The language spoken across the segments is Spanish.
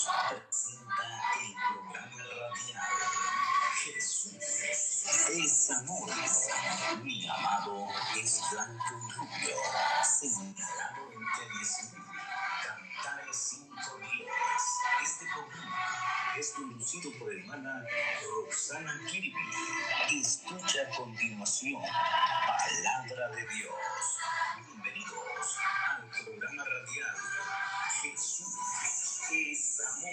Presenta el programa radial Jesús es amor. Mi amado es blanco y rubio, señalado entre 10.000 cantares sin colores. Este programa es conducido por hermana Roxana Kirby. Escucha a continuación Palabra de Dios. Bienvenidos al programa radial Jesús es amor.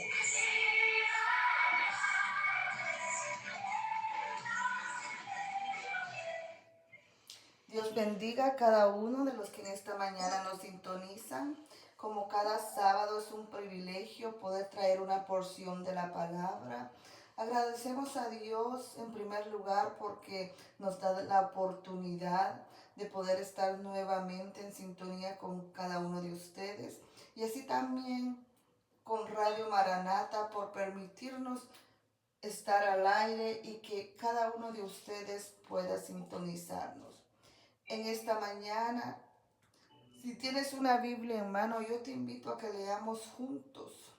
Dios bendiga a cada uno de los que en esta mañana nos sintonizan. Como cada sábado es un privilegio poder traer una porción de la palabra. Agradecemos a Dios en primer lugar porque nos da la oportunidad de poder estar nuevamente en sintonía con cada uno de ustedes. Y así también con Radio Maranata por permitirnos estar al aire y que cada uno de ustedes pueda sintonizarnos. En esta mañana, si tienes una Biblia en mano, yo te invito a que leamos juntos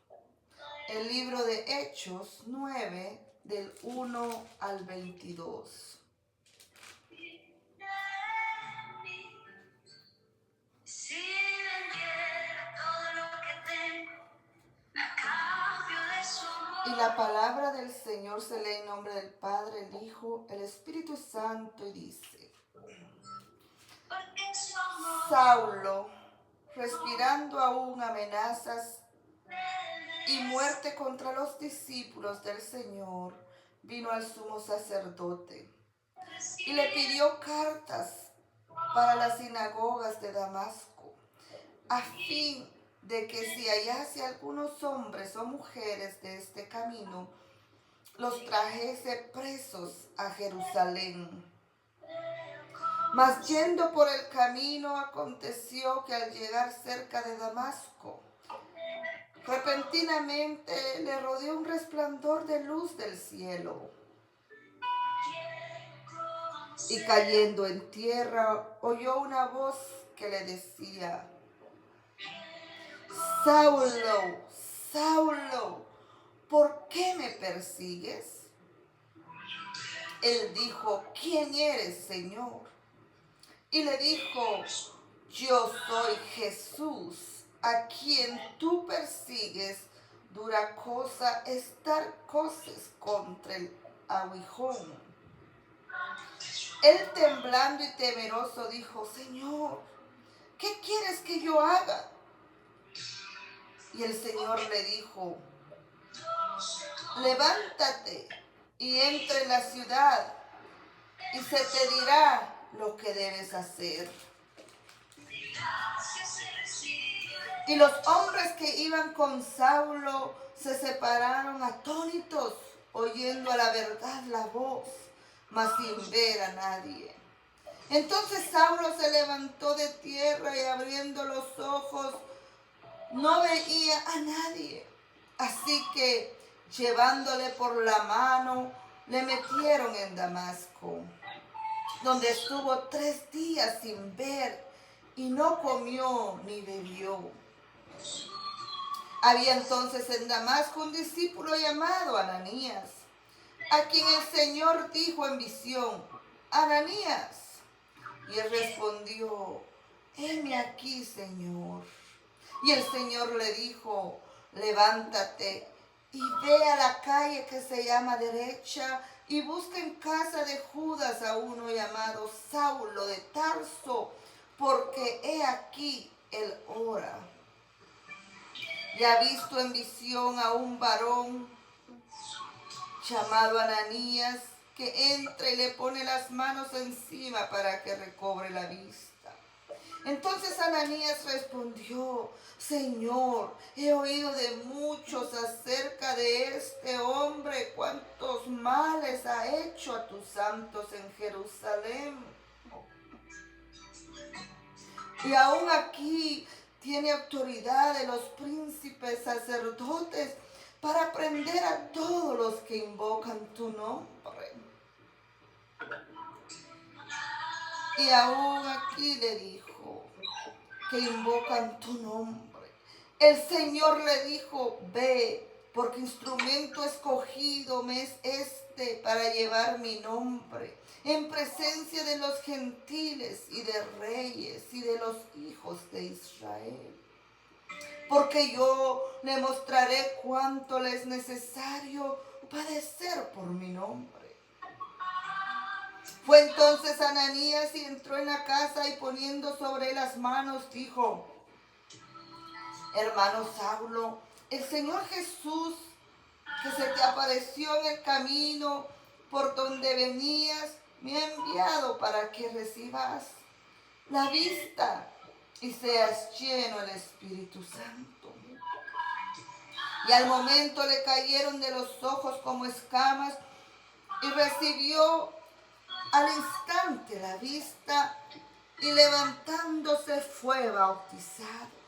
el libro de Hechos 9, del 1 al 22. Y la palabra del Señor se lee en nombre del Padre, el Hijo, el Espíritu Santo y dice: Saulo, respirando aún amenazas y muerte contra los discípulos del Señor, vino al sumo sacerdote y le pidió cartas para las sinagogas de Damasco, a fin de que si hallase algunos hombres o mujeres de este camino, los trajese presos a Jerusalén. Mas yendo por el camino, aconteció que al llegar cerca de Damasco, repentinamente le rodeó un resplandor de luz del cielo. Y cayendo en tierra, oyó una voz que le decía: Saulo, Saulo, ¿por qué me persigues? Él dijo: ¿Quién eres, Señor? Y le dijo: Yo soy Jesús, a quien tú persigues. Dura cosa estar coces contra el aguijón. Él, temblando y temeroso, dijo: Señor, ¿qué quieres que yo haga? Y el Señor le dijo: levántate y entra en la ciudad, y se te dirá lo que debes hacer. Y los hombres que iban con Saulo se separaron atónitos, oyendo a la verdad la voz, mas sin ver a nadie. Entonces Saulo se levantó de tierra y abriendo los ojos no veía a nadie. Así que, llevándole por la mano, le metieron en Damasco, donde estuvo 3 días sin ver y no comió ni bebió. Había entonces en Damasco un discípulo llamado Ananías, a quien el Señor dijo en visión: Ananías. Y él respondió: heme aquí, Señor. Y el Señor le dijo: levántate y ve a la calle que se llama Derecha y busca en casa de Judas a uno llamado Saulo de Tarso, porque he aquí él ora. Y ha visto en visión a un varón llamado Ananías, que entra y le pone las manos encima para que recobre la vista. Entonces Ananías respondió: Señor, he oído de muchos acerca de este hombre, cuántos males ha hecho a tus santos en Jerusalén. Y aún aquí tiene autoridad de los príncipes sacerdotes para prender a todos los que invocan tu nombre. Y aún aquí le dijo que invocan tu nombre. El Señor le dijo: ve porque instrumento escogido me es este para llevar mi nombre en presencia de los gentiles y de reyes y de los hijos de Israel. Porque yo le mostraré cuánto le es necesario padecer por mi nombre. Fue entonces Ananías y entró en la casa y poniendo sobre él las manos dijo: hermano Saulo, el Señor Jesús que se te apareció en el camino por donde venías me ha enviado para que recibas la vista y seas lleno del Espíritu Santo. Y al momento le cayeron de los ojos como escamas y recibió al instante la vista y levantándose fue bautizado.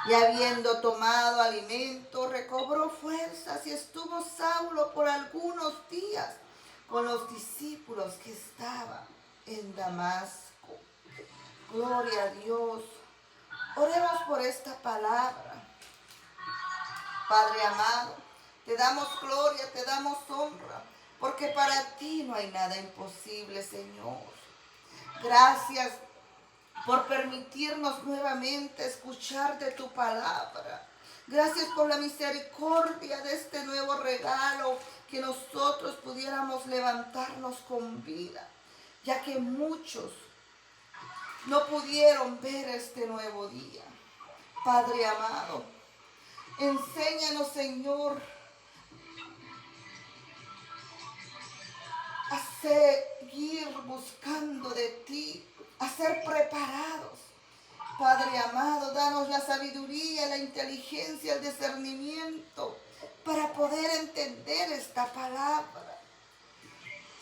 Y habiendo tomado alimento, recobró fuerzas y estuvo Saulo por algunos días con los discípulos que estaban en Damasco. Gloria a Dios. Oremos por esta palabra. Padre amado, te damos gloria, te damos honra, porque para ti no hay nada imposible, Señor. Gracias por permitirnos nuevamente escuchar de tu palabra. Gracias por la misericordia de este nuevo regalo, que nosotros pudiéramos levantarnos con vida, ya que muchos no pudieron ver este nuevo día. Padre amado, enséñanos, Señor, a seguir buscando de ti, a ser preparados. Padre amado, danos la sabiduría, la inteligencia, el discernimiento para poder entender esta palabra.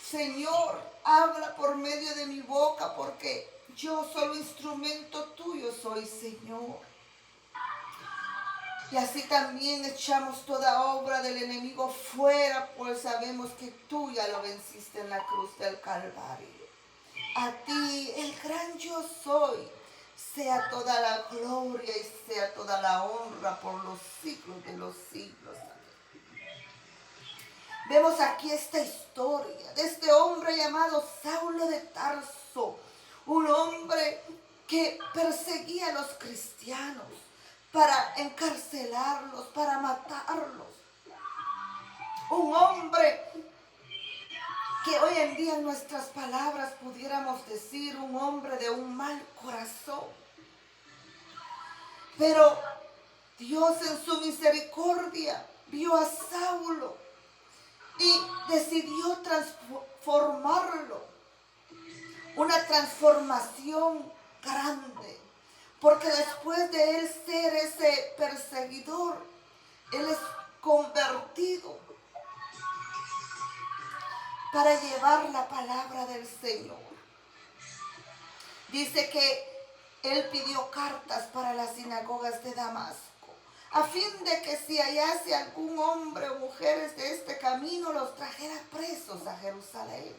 Señor, habla por medio de mi boca, porque yo solo instrumento tuyo soy, Señor. Y así también echamos toda obra del enemigo fuera, pues sabemos que tú ya lo venciste en la cruz del Calvario. A ti, el gran yo soy, sea toda la gloria y sea toda la honra por los siglos de los siglos. Vemos aquí esta historia de este hombre llamado Saulo de Tarso, un hombre que perseguía a los cristianos para encarcelarlos, para matarlos. Un hombre que hoy en día en nuestras palabras pudiéramos decir un hombre de un mal corazón. Pero Dios en su misericordia vio a Saulo y decidió transformarlo. Una transformación grande. Porque después de él ser ese perseguidor, él es convertido para llevar la palabra del Señor. Dice que él pidió cartas para las sinagogas de Damasco, a fin de que si hallase algún hombre o mujeres de este camino, los trajera presos a Jerusalén.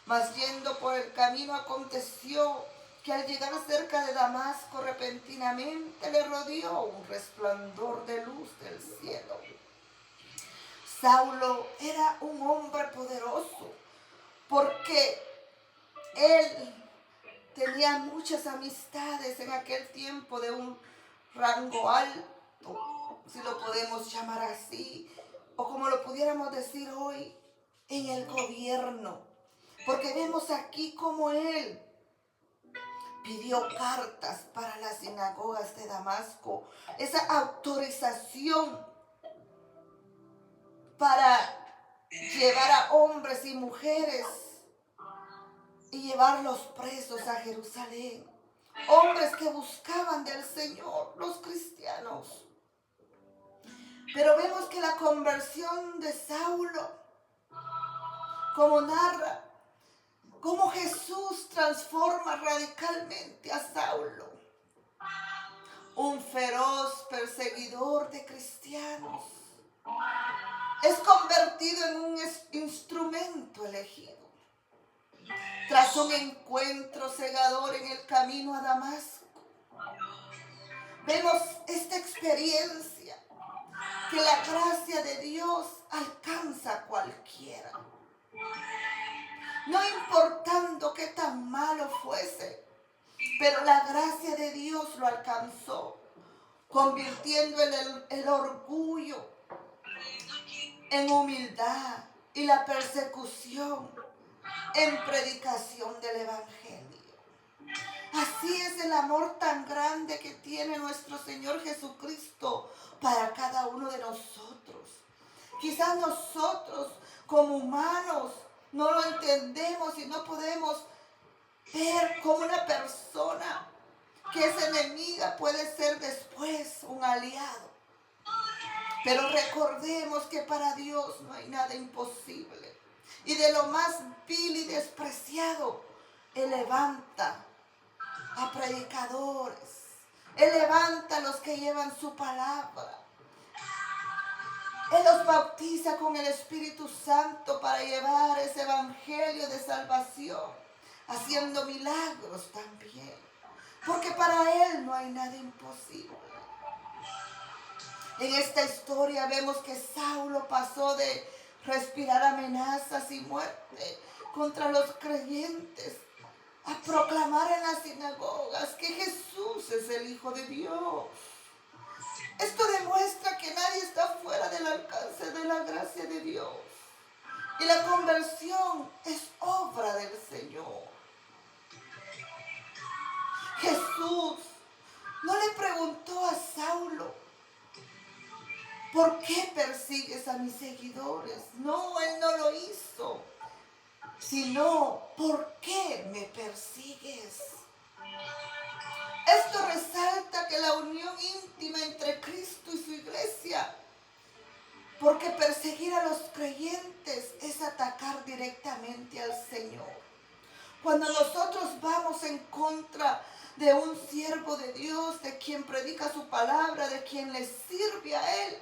Mas yendo por el camino aconteció que al llegar cerca de Damasco repentinamente le rodeó un resplandor de luz del cielo. Saulo era un hombre poderoso porque él tenía muchas amistades en aquel tiempo de un rango alto, si lo podemos llamar así, o como lo pudiéramos decir hoy, en el gobierno. Porque vemos aquí como él pidió cartas para las sinagogas de Damasco, esa autorización para llevar a hombres y mujeres y llevarlos presos a Jerusalén. Hombres que buscaban del Señor, los cristianos. Pero vemos que la conversión de Saulo, como narra, cómo Jesús transforma radicalmente a Saulo, un feroz perseguidor de cristianos, es convertido en un instrumento elegido. Tras un encuentro cegador en el camino a Damasco, vemos esta experiencia que la gracia de Dios alcanza a cualquiera. No importando qué tan malo fuese, pero la gracia de Dios lo alcanzó, convirtiendo el orgullo en humildad y la persecución en predicación del Evangelio. Así es el amor tan grande que tiene nuestro Señor Jesucristo para cada uno de nosotros. Quizás nosotros como humanos no lo entendemos y no podemos ver como una persona que es enemiga puede ser después un aliado. Pero recordemos que para Dios no hay nada imposible. Y de lo más vil y despreciado, Él levanta a predicadores. Él levanta a los que llevan su palabra. Él los bautiza con el Espíritu Santo para llevar ese evangelio de salvación, haciendo milagros también. Porque para Él no hay nada imposible. En esta historia vemos que Saulo pasó de respirar amenazas y muerte contra los creyentes a proclamar en las sinagogas que Jesús es el Hijo de Dios. Esto demuestra que nadie está fuera del alcance de la gracia de Dios. Y la conversión es obra del Señor. Jesús no le preguntó a Saulo: ¿por qué persigues a mis seguidores? No, Él no lo hizo. Sino, ¿por qué me persigues? Esto resalta que la unión íntima entre Cristo y su iglesia, porque perseguir a los creyentes es atacar directamente al Señor. Cuando nosotros vamos en contra de un siervo de Dios, de quien predica su palabra, de quien le sirve a Él,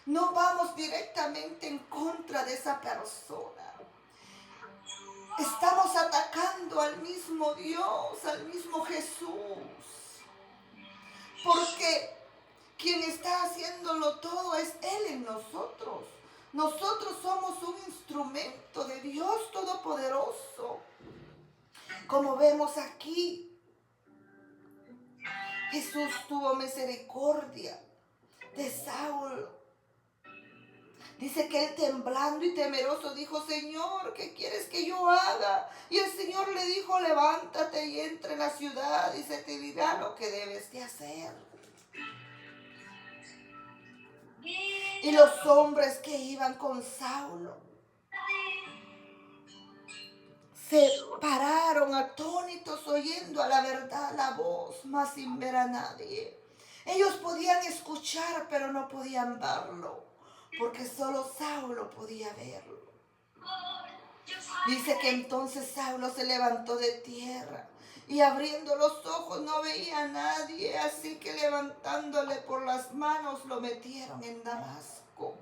no vamos directamente en contra de esa persona. Estamos atacando al mismo Dios, al mismo Jesús. Porque quien está haciéndolo todo es Él en nosotros. Nosotros somos un instrumento de Dios Todopoderoso. Como vemos aquí, Jesús tuvo misericordia de Saulo. Dice que él, temblando y temeroso, dijo: Señor, ¿qué quieres que yo haga? Y el Señor le dijo: levántate y entra en la ciudad y se te dirá lo que debes de hacer. Y los hombres que iban con Saulo se pararon atónitos, oyendo a la verdad la voz, mas sin ver a nadie. Ellos podían escuchar, pero no podían verlo, porque solo Saulo podía verlo. Dice que entonces Saulo se levantó de tierra y abriendo los ojos no veía a nadie, así que levantándole por las manos lo metieron en Damasco.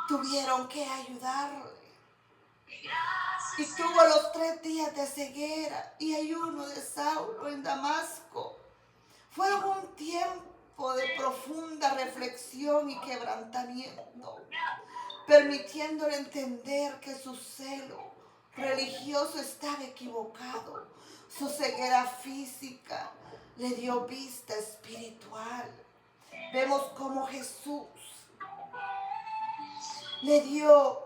Tuvieron que ayudarle. Y tuvo los 3 días de ceguera y ayuno de Saulo en Damasco. Fueron un tiempo de profunda reflexión y quebrantamiento, permitiéndole entender que su celo religioso estaba equivocado. Su ceguera física le dio vista espiritual. Vemos cómo Jesús le dio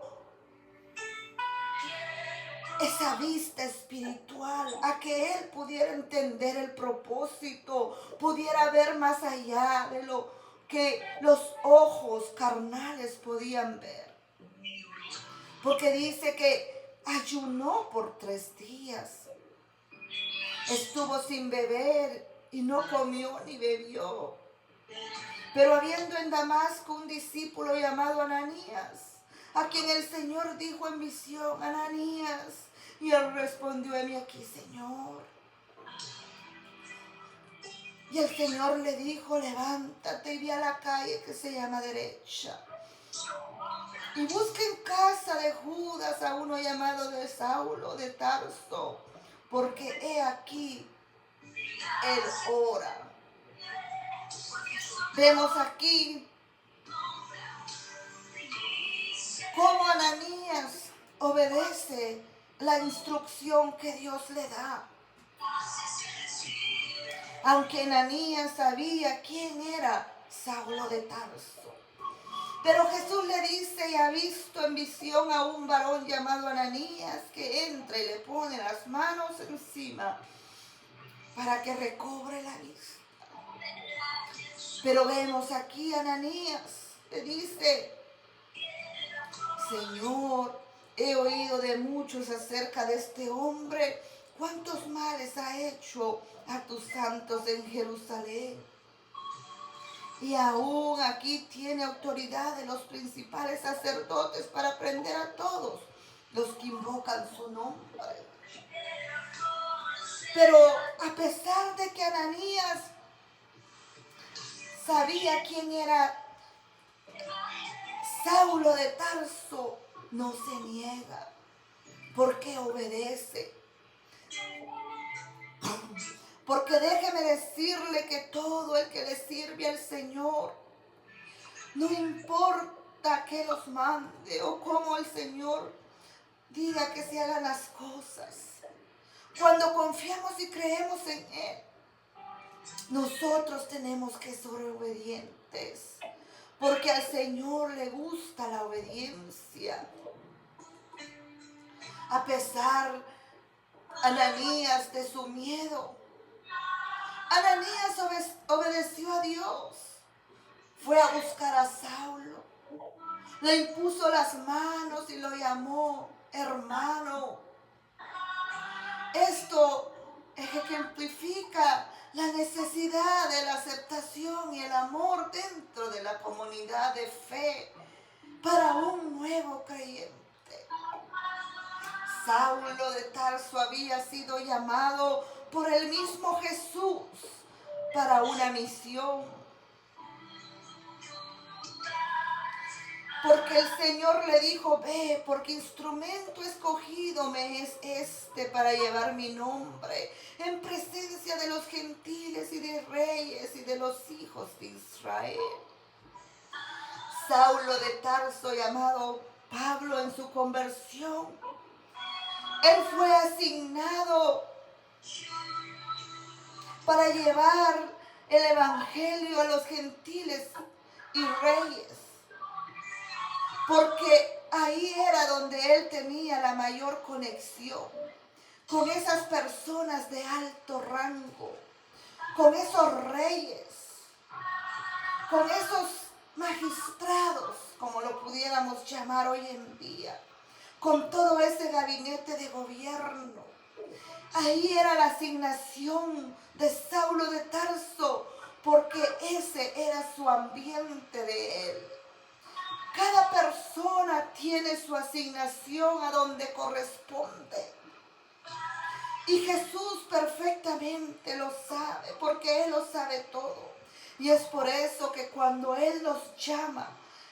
esa vista espiritual a que él pudiera entender el propósito, pudiera ver más allá de lo que los ojos carnales podían ver. Porque dice que ayunó por 3 días. Estuvo sin beber y no comió ni bebió. Pero habiendo en Damasco un discípulo llamado Ananías, a quien el Señor dijo en visión: Ananías. Y él respondió: heme aquí, Señor. Y el Señor le dijo: levántate y ve a la calle que se llama Derecha. Y busca en casa de Judas a uno llamado de Saulo de Tarso, porque he aquí, él ora. Vemos aquí cómo Ananías obedece la instrucción que Dios le da. Aunque Ananías sabía quién era Saulo de Tarso. Pero Jesús le dice y ha visto en visión a un varón llamado Ananías que entra y le pone las manos encima para que recobre la vista. Pero vemos aquí a Ananías, le dice: Señor, he oído de muchos acerca de este hombre, cuántos males ha hecho a tus santos en Jerusalén. Y aún aquí tiene autoridad de los principales sacerdotes para prender a todos los que invocan su nombre. Pero a pesar de que Ananías sabía quién era Saulo de Tarso, no se niega, porque obedece. Porque déjeme decirle que todo el que le sirve al Señor, no importa que los mande o cómo el Señor diga que se hagan las cosas, cuando confiamos y creemos en Él, nosotros tenemos que ser obedientes, porque al Señor le gusta la obediencia. A pesar, Ananías, de su miedo, Ananías obedeció a Dios. Fue a buscar a Saulo, le impuso las manos y lo llamó hermano. Esto ejemplifica la necesidad de la aceptación y el amor dentro de la comunidad de fe para un nuevo creyente. Saulo de Tarso había sido llamado por el mismo Jesús para una misión. Porque el Señor le dijo: ve, porque instrumento escogido me es este para llevar mi nombre en presencia de los gentiles y de reyes y de los hijos de Israel. Saulo de Tarso, llamado Pablo en su conversión, él fue asignado para llevar el evangelio a los gentiles y reyes, porque ahí era donde él tenía la mayor conexión con esas personas de alto rango, con esos reyes, con esos magistrados, como lo pudiéramos llamar hoy en día, con todo ese gabinete de gobierno. Ahí era la asignación de Saulo de Tarso, porque ese era su ambiente de él. Cada persona tiene su asignación a donde corresponde. Y Jesús perfectamente lo sabe, porque Él lo sabe todo. Y es por eso que cuando Él nos llama,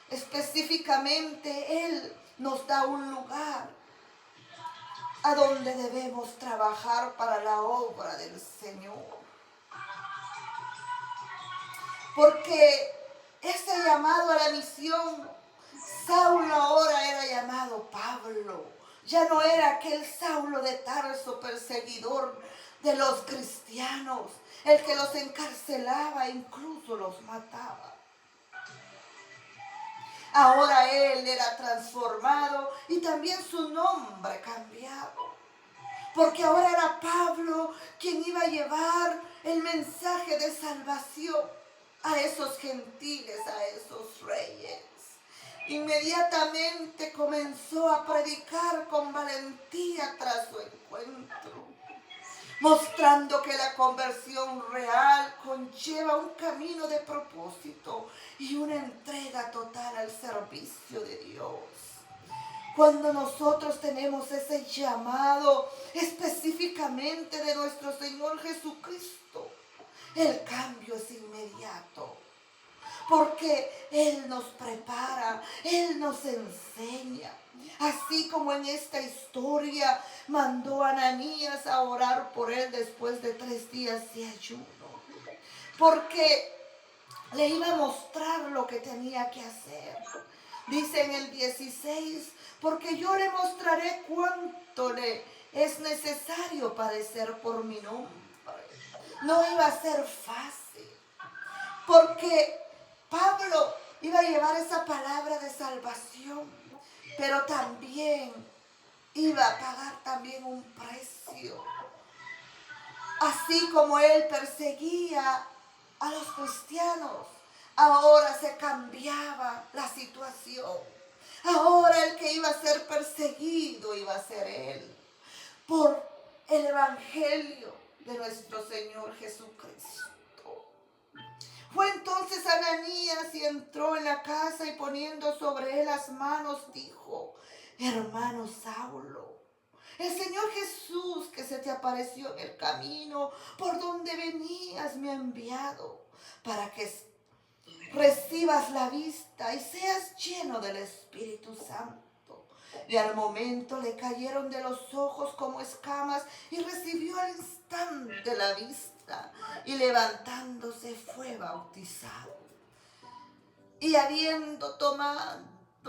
específicamente Él nos da un lugar a donde debemos trabajar para la obra del Señor. Porque ese llamado a la misión, Saulo ahora era llamado Pablo. Ya no era aquel Saulo de Tarso, perseguidor de los cristianos, el que los encarcelaba e incluso los mataba. Ahora él era transformado y también su nombre cambiado. Porque ahora era Pablo quien iba a llevar el mensaje de salvación a esos gentiles, a esos reyes. Inmediatamente comenzó a predicar con valentía tras su encuentro, mostrando que la conversión real conlleva un camino de propósito y una entrega total al servicio de Dios. Cuando nosotros tenemos ese llamado específicamente de nuestro Señor Jesucristo, el cambio es inmediato. Porque Él nos prepara, Él nos enseña. Así como en esta historia mandó a Ananías a orar por él después de 3 días de ayuno. Porque le iba a mostrar lo que tenía que hacer. Dice en el 16, porque yo le mostraré cuánto le es necesario padecer por mi nombre. No iba a ser fácil, porque Pablo iba a llevar esa palabra de salvación, pero también iba a pagar también un precio. Así como él perseguía a los cristianos, ahora se cambiaba la situación. Ahora el que iba a ser perseguido iba a ser él por el evangelio de nuestro Señor Jesucristo. Fue entonces Ananías y entró en la casa y poniendo sobre él las manos dijo: hermano Saulo, el Señor Jesús que se te apareció en el camino por donde venías me ha enviado para que recibas la vista y seas lleno del Espíritu Santo. Y al momento le cayeron de los ojos como escamas y recibió al instante la vista y levantándose fue bautizado. Y habiendo tomado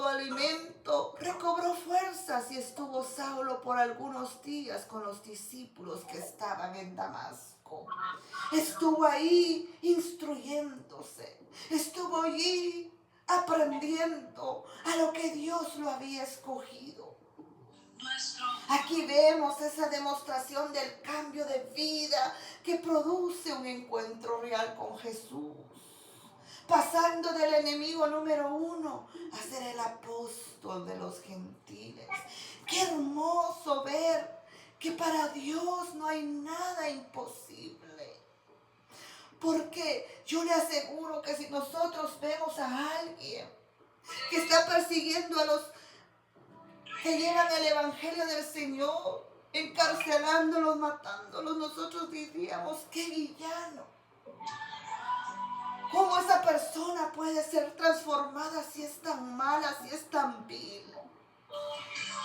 alimento, recobró fuerzas y estuvo Saulo por algunos días con los discípulos que estaban en Damasco. Estuvo ahí instruyéndose, estuvo allí aprendiendo a lo que Dios lo había escogido. Aquí vemos esa demostración del cambio de vida que produce un encuentro real con Jesús. Pasando del enemigo número 1 a ser el apóstol de los gentiles. Qué hermoso ver que para Dios no hay nada imposible. Porque yo le aseguro que si nosotros vemos a alguien que está persiguiendo a los que llevan el evangelio del Señor, encarcelándolos, matándolos, nosotros diríamos: qué villano. ¿Cómo esa persona puede ser transformada si es tan mala, si es tan vil?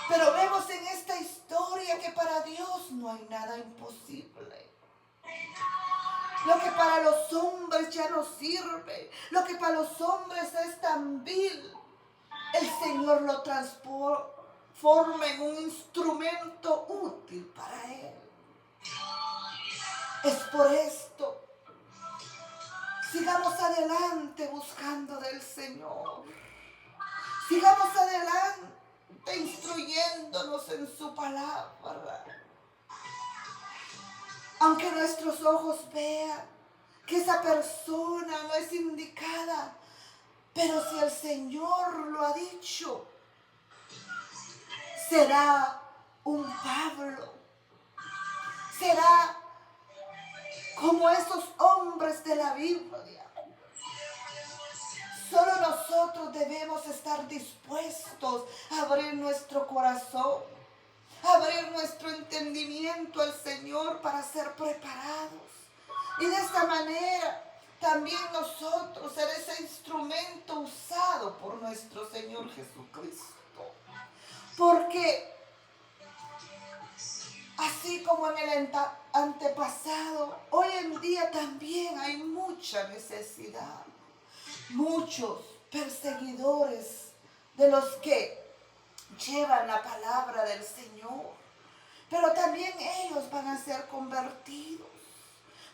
Pero vemos en esta historia que para Dios no hay nada imposible. Lo que para los hombres ya no sirve, lo que para los hombres es tan vil, el Señor lo transforma en un instrumento útil para Él. Es por esto. Sigamos adelante buscando del Señor. Sigamos adelante instruyéndonos en su palabra. Aunque nuestros ojos vean que esa persona no es indicada, pero si el Señor lo ha dicho, será un Pablo. Será como esos hombres de la Biblia. Solo nosotros debemos estar dispuestos a abrir nuestro corazón, a abrir nuestro entendimiento al Señor para ser preparados. Y de esta manera también nosotros ser ese instrumento usado por nuestro Señor Jesucristo. Porque así como en el antepasado, hoy en día también hay mucha necesidad. Muchos perseguidores de los que llevan la palabra del Señor. Pero también ellos van a ser convertidos.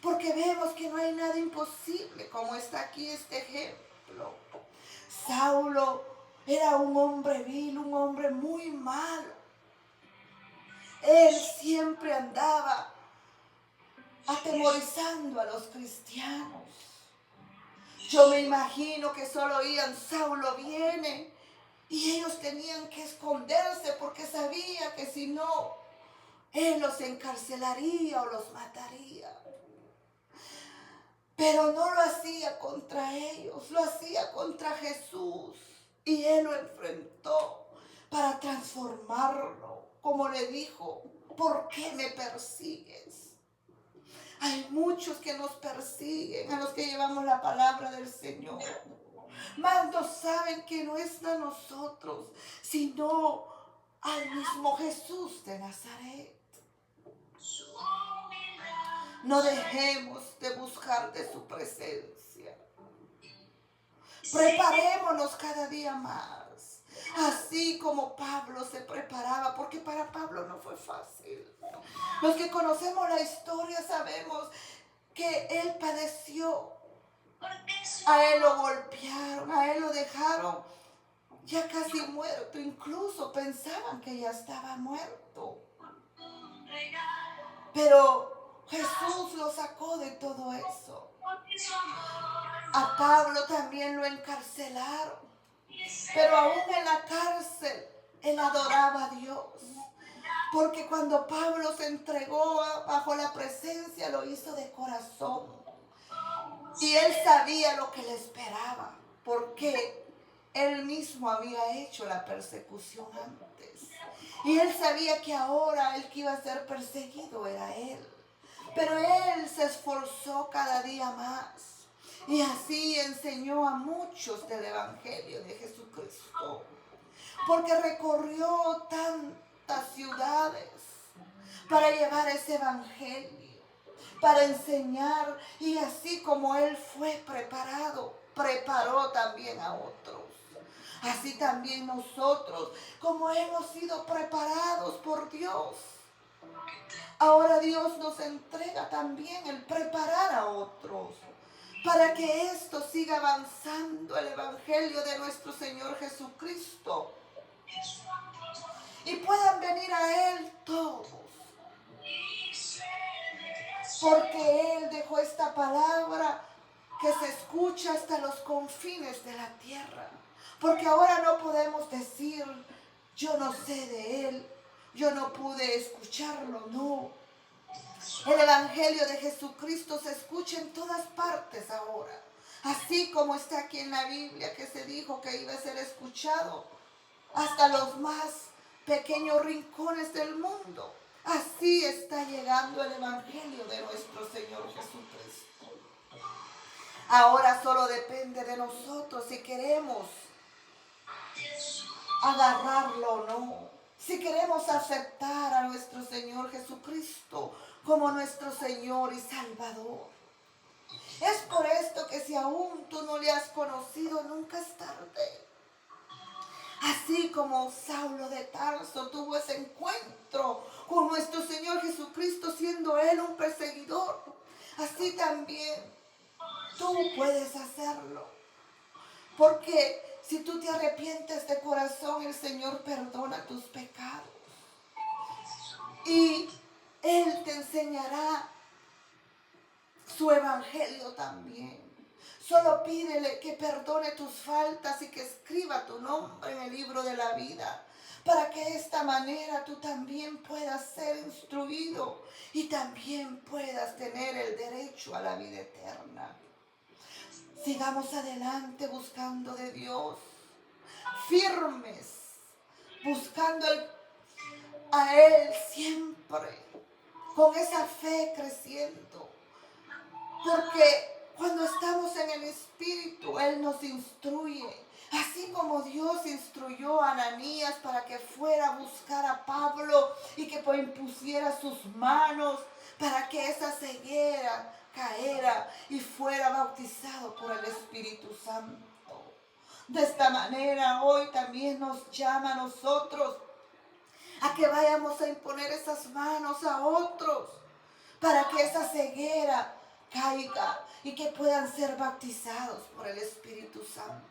Porque vemos que no hay nada imposible, como está aquí este ejemplo. Saulo era un hombre vil, un hombre muy malo. Él siempre andaba atemorizando a los cristianos. Yo me imagino que solo oían: Saulo viene, y ellos tenían que esconderse porque sabía que si no, él los encarcelaría o los mataría. Pero no lo hacía contra ellos, lo hacía contra Jesús. Y él lo enfrentó para transformarlo. Como le dijo: ¿por qué me persigues? Hay muchos que nos persiguen, a los que llevamos la palabra del Señor. Mas no saben que no es a nosotros, sino al mismo Jesús de Nazaret. No dejemos de buscar de su presencia. Preparémonos cada día más. Así como Pablo se preparaba, porque para Pablo no fue fácil. Los que conocemos la historia sabemos que él padeció. A él lo golpearon, a él lo dejaron ya casi muerto. Incluso pensaban que ya estaba muerto. Pero Jesús lo sacó de todo eso. A Pablo también lo encarcelaron. Pero aún en la cárcel, él adoraba a Dios. Porque cuando Pablo se entregó bajo la presencia, lo hizo de corazón. Y él sabía lo que le esperaba, porque él mismo había hecho la persecución antes. Y él sabía que ahora el que iba a ser perseguido era él. Pero él se esforzó cada día más. Y así enseñó a muchos del Evangelio de Jesucristo. Porque recorrió tantas ciudades para llevar ese Evangelio, para enseñar. Y así como él fue preparado, preparó también a otros. Así también nosotros, como hemos sido preparados por Dios, ahora Dios nos entrega también el preparar a otros, para que esto siga avanzando el Evangelio de nuestro Señor Jesucristo. Y puedan venir a Él todos. Porque Él dejó esta palabra que se escucha hasta los confines de la tierra. Porque ahora no podemos decir, yo no sé de Él, yo no pude escucharlo, no. El Evangelio de Jesucristo se escucha en todas partes ahora. Así como está aquí en la Biblia que se dijo que iba a ser escuchado hasta los más pequeños rincones del mundo. Así está llegando el Evangelio de nuestro Señor Jesucristo. Ahora solo depende de nosotros si queremos agarrarlo o no. Si queremos aceptar a nuestro Señor Jesucristo como nuestro Señor y Salvador. Es por esto que si aún tú no le has conocido, nunca es tarde. Así como Saulo de Tarso tuvo ese encuentro con nuestro Señor Jesucristo, siendo Él un perseguidor, así también tú puedes hacerlo. Porque si tú te arrepientes de corazón, el Señor perdona tus pecados. Y Él te enseñará su evangelio también. Solo pídele que perdone tus faltas y que escriba tu nombre en el libro de la vida, para que de esta manera tú también puedas ser instruido y también puedas tener el derecho a la vida eterna. Sigamos adelante buscando de Dios, firmes, buscando a Él siempre, con esa fe creciendo, porque cuando estamos en el Espíritu, Él nos instruye. Así como Dios instruyó a Ananías para que fuera a buscar a Pablo y que impusiera sus manos para que esa ceguera caera y fuera bautizado por el Espíritu Santo. De esta manera hoy también nos llama a nosotros a que vayamos a imponer esas manos a otros para que esa ceguera caiga y que puedan ser bautizados por el Espíritu Santo.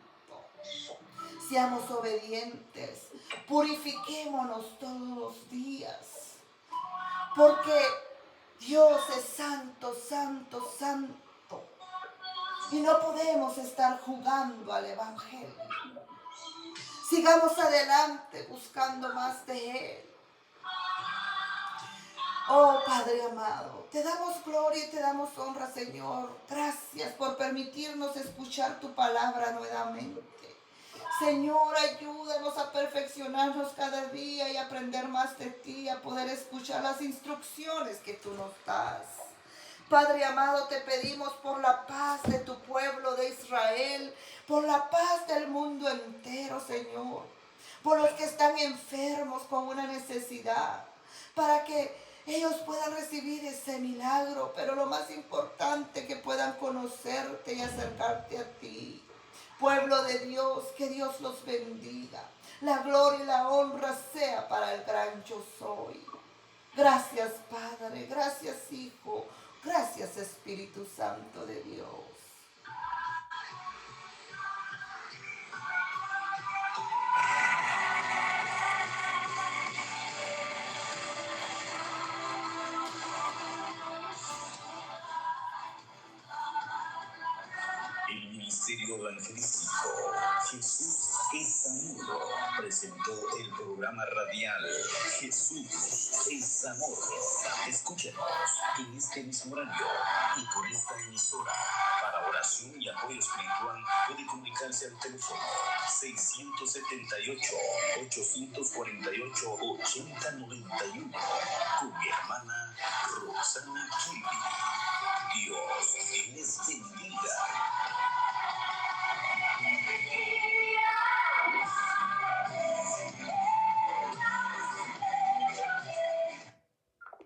Seamos obedientes, purifiquémonos todos los días, porque Dios es santo, santo, santo, y no podemos estar jugando al Evangelio. Sigamos adelante buscando más de Él. Oh Padre amado, te damos gloria y te damos honra, Señor. Gracias por permitirnos escuchar tu palabra nuevamente. Señor, ayúdanos a perfeccionarnos cada día y aprender más de ti, a poder escuchar las instrucciones que tú nos das. Padre amado, te pedimos por la paz de tu pueblo de Israel, por la paz del mundo entero, Señor, por los que están enfermos con una necesidad, para que ellos puedan recibir ese milagro, pero lo más importante, que puedan conocerte y acercarte a ti. Pueblo de Dios, que Dios los bendiga. La gloria y la honra sea para el gran yo soy. Gracias, Padre, gracias, Hijo, gracias, Espíritu Santo de Dios. El Ministerio Evangelístico Jesús es Amor presentó el programa radial Jesús es Amor. Escúchenos en este mismo horario y por esta emisora. Para oración y apoyo espiritual puede comunicarse al teléfono 678-848-8091 con mi hermana Roxana Kelly. Dios les bendiga.